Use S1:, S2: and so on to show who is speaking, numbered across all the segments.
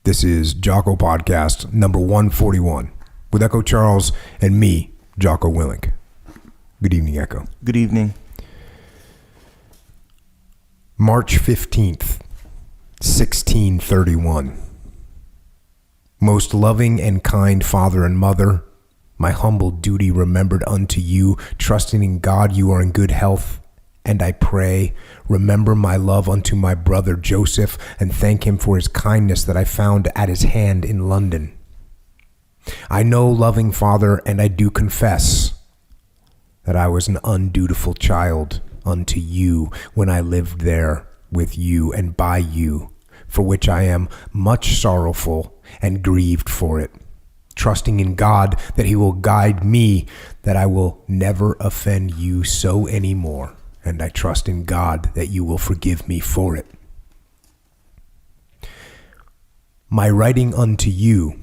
S1: This is Jocko Podcast number 141 with Echo Charles and me, Jocko Willink. Good evening, Echo.
S2: Good evening.
S1: March 15th, 1631. Most loving and kind Father and Mother, my humble duty remembered unto you, trusting in God you are in good health. And I pray, remember my love unto my brother Joseph, and thank him for his kindness that I found at his hand in London. I know, loving Father, and I do confess that I was an undutiful child unto you when I lived there with you and by you, for which I am much sorrowful and grieved for it, trusting in God that he will guide me, that I will never offend you so any more. And I trust in God that you will forgive me for it. My writing unto you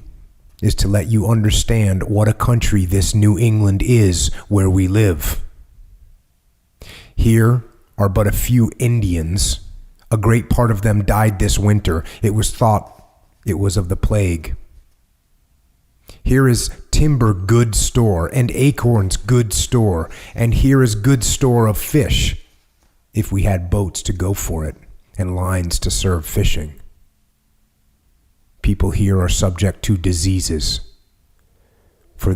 S1: is to let you understand what a country this New England is where we live. Here are but a few Indians. A great part of them died this winter. It was thought it was of the plague. Here is timber good store, and acorns good store, and here is good store of fish, if we had boats to go for it, and lines to serve fishing. People here are subject to diseases. For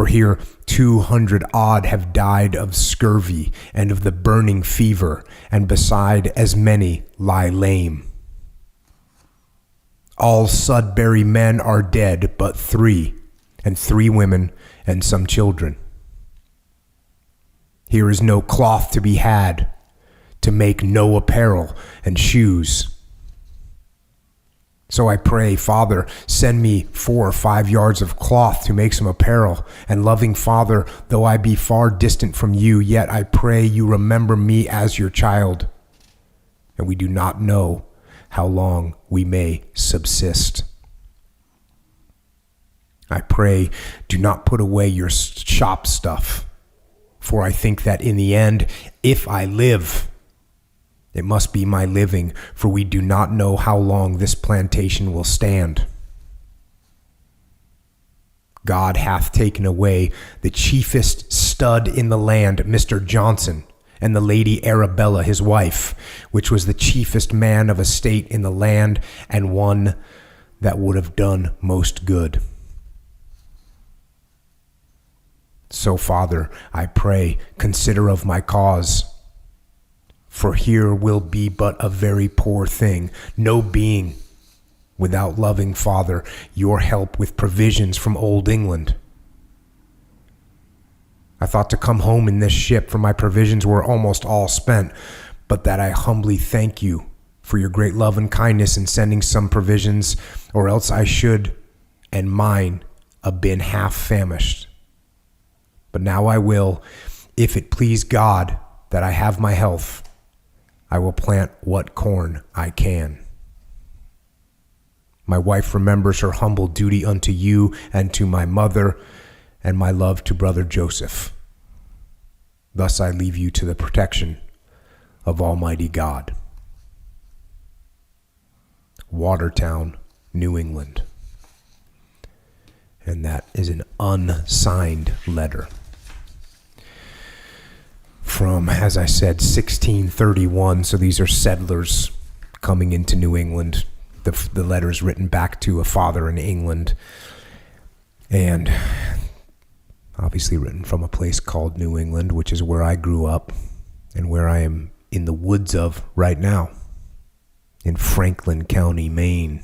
S1: here 200 odd have died of scurvy and of the burning fever, and beside as many lie lame. All Sudbury men are dead, but 3, and 3 women, and some children. Here is no cloth to be had, to make no apparel and shoes. So I pray, Father, send me 4 or 5 yards of cloth to make some apparel. And loving Father, though I be far distant from you, yet I pray you remember me as your child. And we do not know how long we may subsist. I pray, do not put away your shop stuff, for I think that in the end, if I live, it must be my living, for we do not know how long this plantation will stand. God hath taken away the chiefest stud in the land, Mr. Johnson, and the Lady Arabella his wife, which was the chiefest man of estate in the land, and one that would have done most good. So, Father, I pray, consider of my cause, for here will be but a very poor thing, no being, without loving Father, your help with provisions from old England. I thought to come home in this ship, for my provisions were almost all spent, but that I humbly thank you for your great love and kindness in sending some provisions, or else I should, and mine, have been half famished. But now I will, if it please God that I have my health, I will plant what corn I can. My wife remembers her humble duty unto you and to my mother, and my love to brother Joseph. Thus I leave you to the protection of Almighty God. Watertown, New England. And that is an unsigned letter from, as I said, 1631. So these are settlers coming into New England. The letter is written back to a father in England, and obviously written from a place called New England, which is where I grew up and where I am in the woods of right now, in Franklin County, Maine.